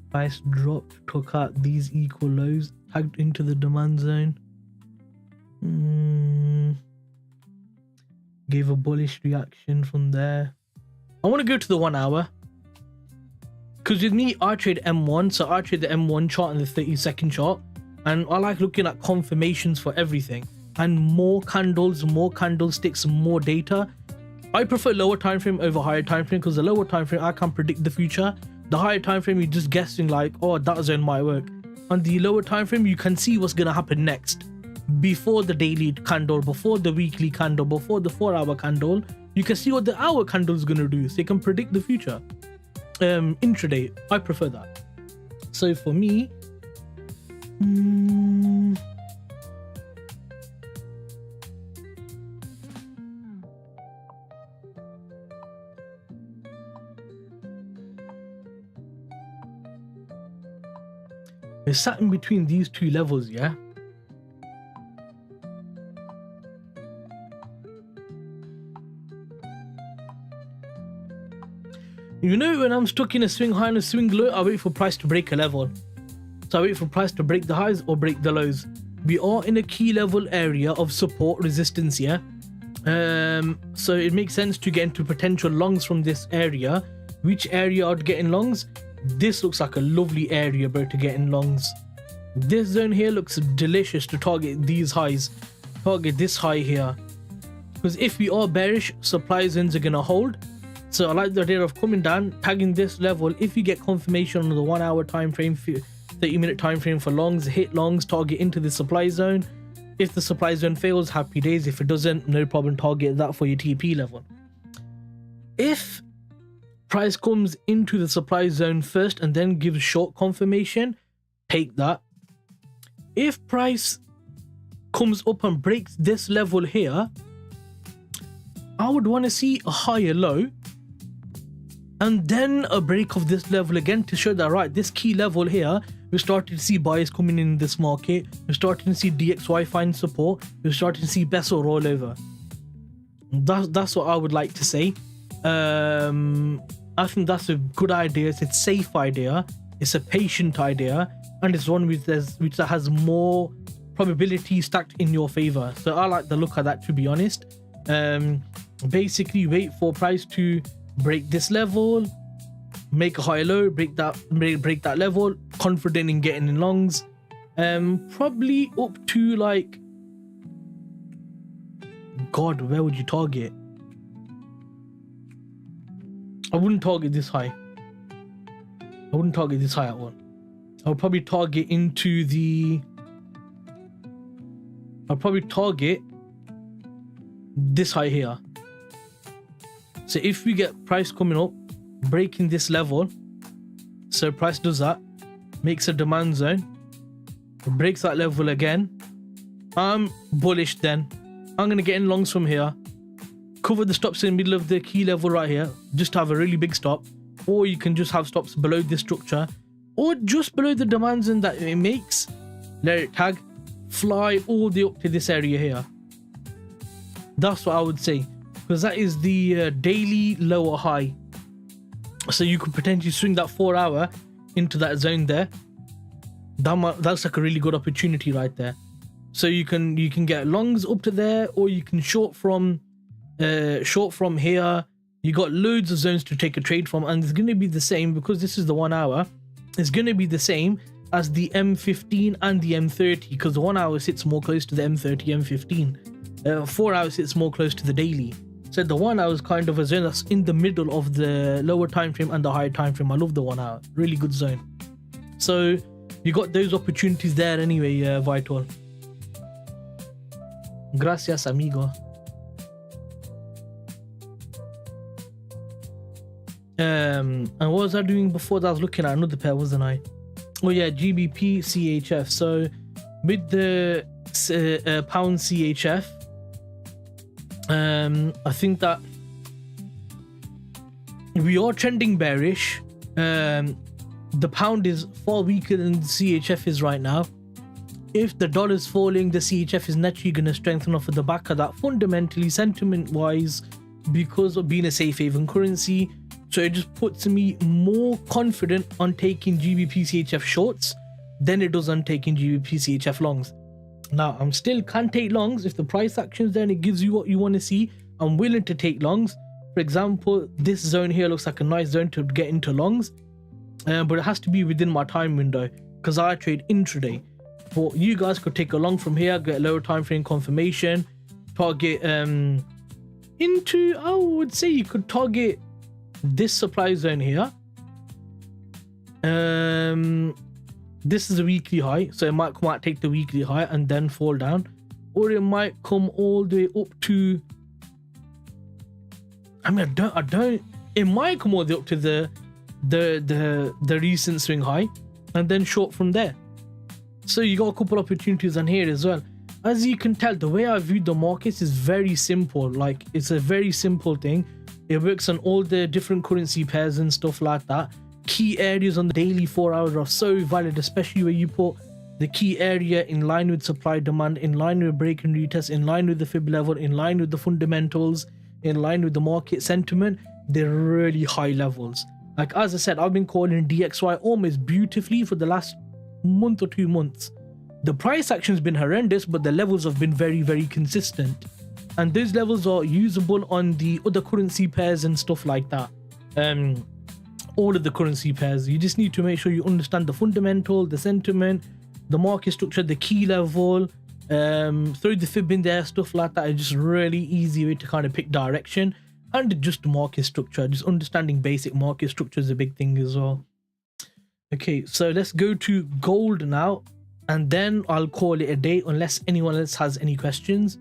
price dropped, took out these equal lows, tagged into the demand zone. Gave a bullish reaction from there. I want to go to the 1-hour. Because with me, I trade M1. So I trade the M1 chart and the 30-second chart. And I like looking at confirmations for everything. And more candles, more candlesticks, more data. I prefer lower time frame over higher time frame because the lower time frame I can predict the future. The higher time frame you're just guessing like, oh, that zone might work. On the lower time frame you can see what's gonna happen next. Before the daily candle, before the weekly candle, before the 4-hour candle, you can see what the hour candle is gonna do. So you can predict the future. Intraday, I prefer that. So for me, we're sat in between these two levels, yeah? You know, when I'm stuck in a swing high and a swing low, I wait for price to break a level. So I wait for price to break the highs or break the lows. We are in a key level area of support resistance, yeah? So it makes sense to get into potential longs from this area. Which area I'd get in longs? This looks like a lovely area, bro, to get in longs. This zone here looks delicious to target these highs. Target this high here. Because if we are bearish, supply zones are going to hold. So I like the idea of coming down, tagging this level. If you get confirmation on the 1-hour time frame, 30-minute time frame for longs, hit longs, target into the supply zone. If the supply zone fails, happy days. If it doesn't, no problem, target that for your TP level. If price comes into the supply zone first and then gives short confirmation, take that. If price comes up and breaks this level here, I would want to see a higher low and then a break of this level again to show that, right, this key level here, we're starting to see buyers coming in this market. We're starting to see DXY find support. We're starting to see peso rollover. That's what I would like to say. I think that's a good idea. It's a safe idea. It's a patient idea, and it's one which has more probability stacked in your favor. So I like the look of that, to be honest. Basically, wait for price to break this level, make a high low, break that level, confident in getting in longs. Probably up to like, God, where would you target? I wouldn't target this high. I wouldn't target this high at all. I would probably target into the... I'll probably target this high here. So if we get price coming up, breaking this level, so price does that, makes a demand zone, breaks that level again, I'm bullish then. I'm going to get in longs from here. cover the stops in the middle of the key level right here, just have a really big stop, or you can just have stops below this structure or just below the demand zone that it makes. Let it tag, fly all the way up to this area here. That's what I would say, because that is the daily lower high. So you could potentially swing that 4 hour into that zone there. That's like a really good opportunity right there. So you can get longs up to there, or you can short from here. You got loads of zones to take a trade from, and it's going to be the same, because this is the 1 hour. It's going to be the same as the M15 and the M30, because the 1 hour sits more close to the M30, M15. 4 hours sits more close to the daily. So the 1 hour is kind of a zone that's in the middle of the lower time frame and the higher time frame. I love the 1 hour, really good zone. So you got those opportunities there anyway, Vital. Gracias, amigo. And what was I doing before that? I was looking at another pair, wasn't I? Oh yeah, GBPCHF. So with the pound CHF, I think that we are trending bearish. The pound is far weaker than the CHF is right now. If the dollar is falling, the CHF is naturally going to strengthen off of the back of that, fundamentally, sentiment wise, because of being a safe haven currency. So it just puts me more confident on taking GBPCHF shorts than it does on taking GBPCHF longs. Now, I'm still can't take longs. If the price action's there and it gives you what you want to see, I'm willing to take longs. For example, this zone here looks like a nice zone to get into longs, but it has to be within my time window, because I trade intraday. But you guys could take a long from here, get lower time frame confirmation, target into, I would say you could target this supply zone here. This is a weekly high, so it might come out, take the weekly high and then fall down, or it might come all the way up to, I mean, I don't it might come all the way up to the recent swing high and then short from there. So you got a couple opportunities on here as well. As you can tell, the way I view the markets is very simple. Like, it's a very simple thing. It works on all the different currency pairs and stuff like that. Key areas on the daily 4 hours are so valid, especially where you put the key area in line with supply demand, in line with break and retest, in line with the fib level, in line with the fundamentals, in line with the market sentiment. They're really high levels. Like, as I said, I've been calling DXY almost beautifully for the last month or 2 months. The price action's been horrendous, but the levels have been very, very consistent, and those levels are usable on the other currency pairs and stuff like that. All of the currency pairs, you just need to make sure you understand the fundamental, the sentiment, the market structure, the key level, throw the fib in there, stuff like that. It's just really easy way to kind of pick direction and adjust the market structure. Just understanding basic market structure is a big thing as well. Okay, so let's go to gold now, and then I'll call it a day unless anyone else has any questions.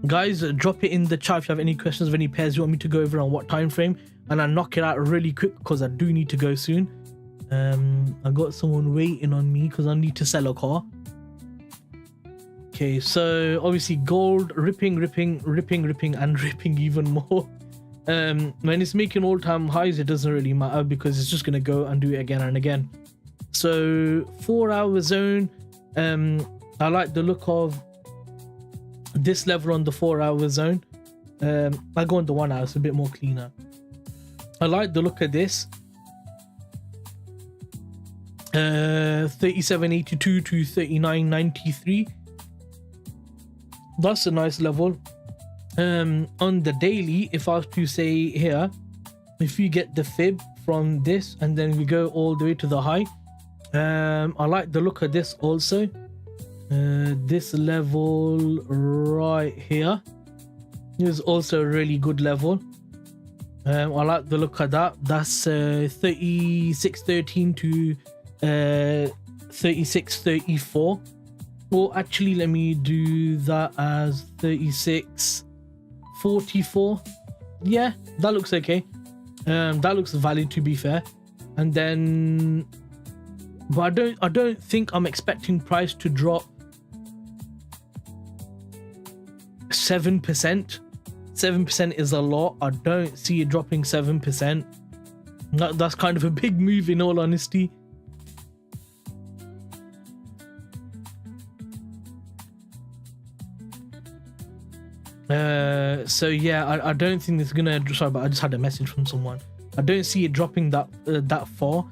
Guys, drop it in the chat if you have any questions of any pairs you want me to go over on what time frame, and I'll knock it out really quick because I do need to go soon. I got someone waiting on me because I need to sell a car. Okay, so obviously gold ripping and ripping even more. When it's making all-time highs, it doesn't really matter because it's just going to go and do it again and again. So 4 hour zone, I like the look of this level on the 4 hour zone. I go on the 1 hour, it's a bit more cleaner. I like the look of this 37.82 to 39.93. That's a nice level. On the daily, if I was to say here, if you get the fib from this and then we go all the way to the high, I like the look of this also. This level right here is also a really good level. I like the look of that. That's 36.13 to 36.34. Well, actually, let me do that as 36.44. Yeah, that looks okay. That looks valid, to be fair. And then, but I don't think I'm expecting price to drop 7%. 7% is a lot. I don't see it dropping 7%. That's kind of a big move in all honesty. So yeah, I don't think it's gonna, sorry, but I just had a message from someone. I don't see it dropping that far,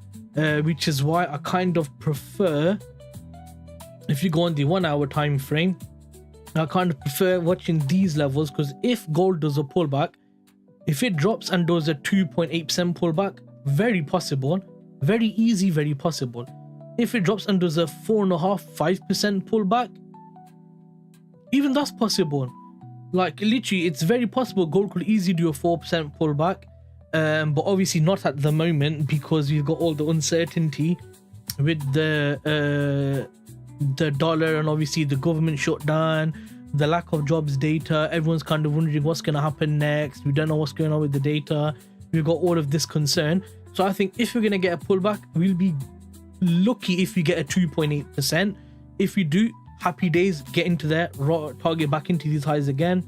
which is why I kind of prefer, if you go on the 1 hour time frame, I kind of prefer watching these levels, because if gold does a pullback, if it drops and does a 2.8% pullback, very possible, very easy, very possible. If it drops and does a 4.5-5% pullback, even that's possible. Like literally, it's very possible gold could easily do a 4% pullback, but obviously not at the moment, because we've got all the uncertainty with the dollar, and obviously the government shutdown, the lack of jobs data. Everyone's kind of wondering what's going to happen next. We don't know what's going on with the data. We've got all of this concern. So I think if we're going to get a pullback, we'll be lucky if we get a 2.8%. If we do, happy days, get into there, target back into these highs again,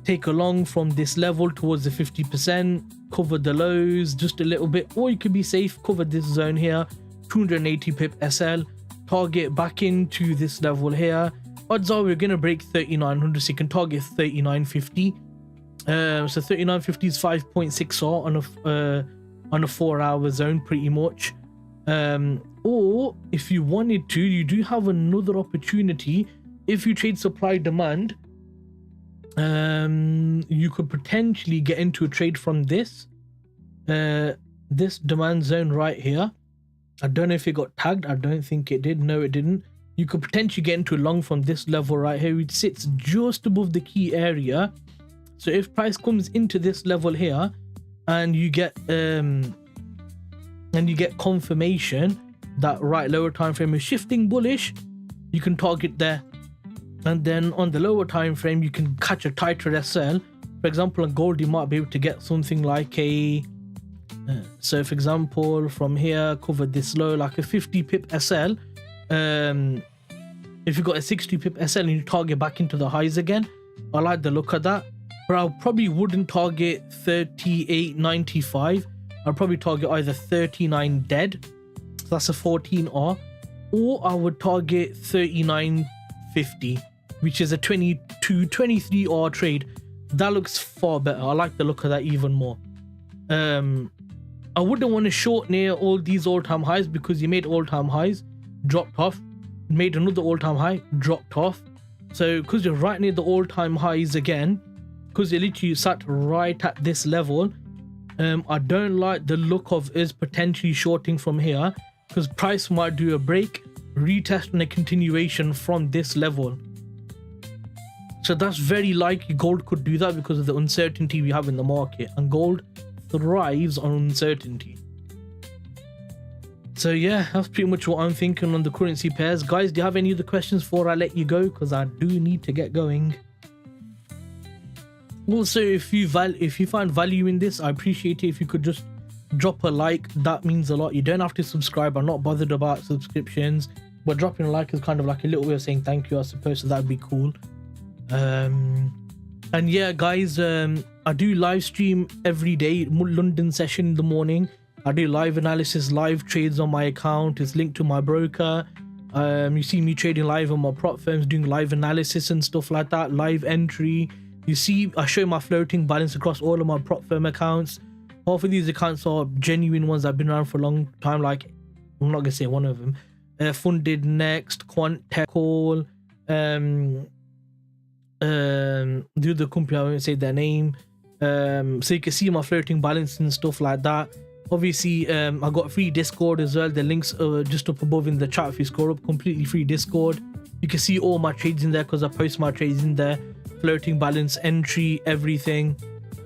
take a long from this level towards the 50%, cover the lows just a little bit, or you could be safe, cover this zone here, 280 pip SL, target back into this level here. Odds are we're going to break 3900, so you can target 3950. So 3950 is 5.6R on a 4 hour zone pretty much. Or if you wanted to, you do have another opportunity. If you trade supply demand, you could potentially get into a trade from this demand zone right here. I don't know if it got tagged. I don't think it did. No, it didn't. You could potentially get into a long from this level right here, which sits just above the key area. So if price comes into this level here and you get confirmation that right lower time frame is shifting bullish, you can target there. And then on the lower time frame, you can catch a tighter SL. For example, on gold, you might be able to get something like a so for example, from here, cover this low like a 50 pip SL. If you got a 60 pip SL and you target back into the highs again, I like the look of that. But I probably wouldn't target 38.95. I'd probably target either 39 dead, so that's a 14R, or I would target 39.50, which is a 23R trade. That looks far better. I like the look of that even more. I wouldn't want to short near all these all-time highs, because you made all-time highs, dropped off, made another all-time high, dropped off. So because you're right near the all-time highs again, because you literally sat right at this level, I don't like the look of us potentially shorting from here, because price might do a break, retest, and a continuation from this level. So that's very likely gold could do that because of the uncertainty we have in the market, and gold thrives on uncertainty. So yeah, that's pretty much what I'm thinking on the currency pairs. Guys, do you have any other questions before I let you go? Because I do need to get going. Also, if you find value in this, I appreciate it if you could just drop a like. That means a lot. You don't have to subscribe. I'm not bothered about subscriptions, but dropping a like is kind of like a little way of saying thank you, I suppose, so that'd be cool. And yeah, guys, I do live stream every day, London session in the morning. I do live analysis, live trades on my account. It's linked to my broker. You see me trading live on my prop firms, doing live analysis and stuff like that, live entry. You see, I show my floating balance across all of my prop firm accounts. Half of these accounts are genuine ones that have been around for a long time, like, I'm not gonna say one of them. Funded Next, Quant Tech All, the other company, I won't say their name. So you can see my floating balance and stuff like that. Obviously, I got a free Discord as well. The links are just up above in the chat. If you scroll up, completely free Discord, you can see all my trades in there because I post my trades in there, floating balance, entry, everything.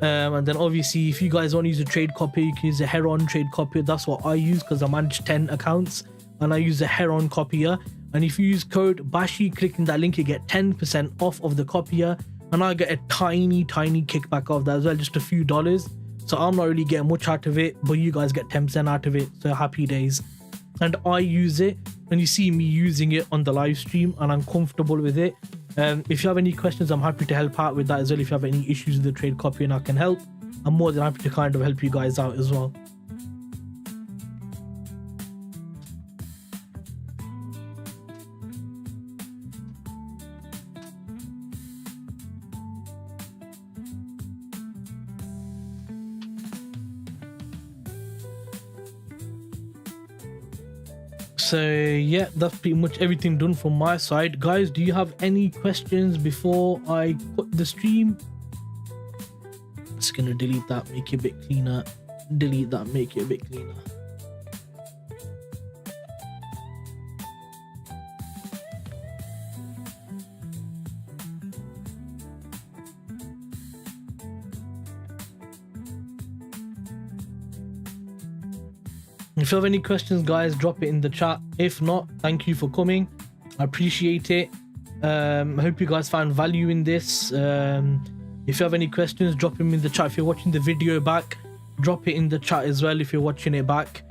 And then obviously, if you guys want to use a trade copy, you can use a Heron trade copier. That's what I use because I manage 10 accounts and I use a Heron copier. And if you use code Bashy, clicking that link, you get 10% off of the copier, and I get a tiny kickback of that as well, just a few dollars. So I'm not really getting much out of it, but you guys get 10% out of it, so happy days. And I use it, and you see me using it on the live stream, and I'm comfortable with it. If you have any questions, I'm happy to help out with that as well. If you have any issues with the trade copy and I can help, I'm more than happy to kind of help you guys out as well. So yeah, that's pretty much everything done from my side. Guys, do you have any questions before I put the stream? Just gonna delete that, make it a bit cleaner. Delete that, make it a bit cleaner. If you have any questions, guys, drop it in the chat. If not, thank you for coming. I appreciate it. I hope you guys found value in this. If you have any questions, drop them in the chat. If you're watching the video back, drop it in the chat as well if you're watching it back.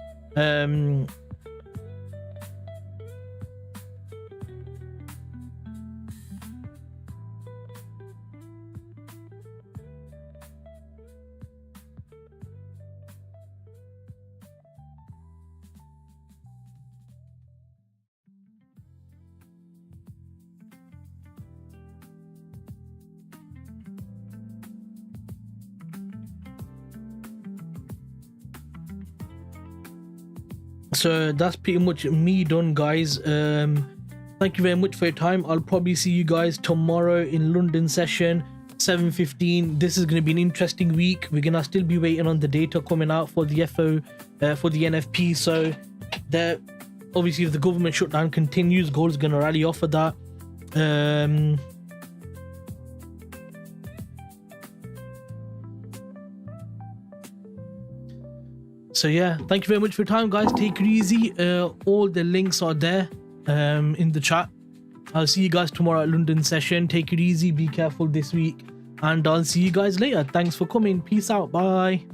So that's pretty much me done, guys. Thank you very much for your time. I'll probably see you guys tomorrow in London session 7:15. This is going to be an interesting week. We're gonna still be waiting on the data coming out for the for the NFP. So there, obviously, if the government shutdown continues, gold is going to rally off of that. So yeah, thank you very much for your time, guys. Take it easy. All the links are there in the chat. I'll see you guys tomorrow at London session. Take it easy, be careful this week, and I'll see you guys later. Thanks for coming. Peace out. Bye.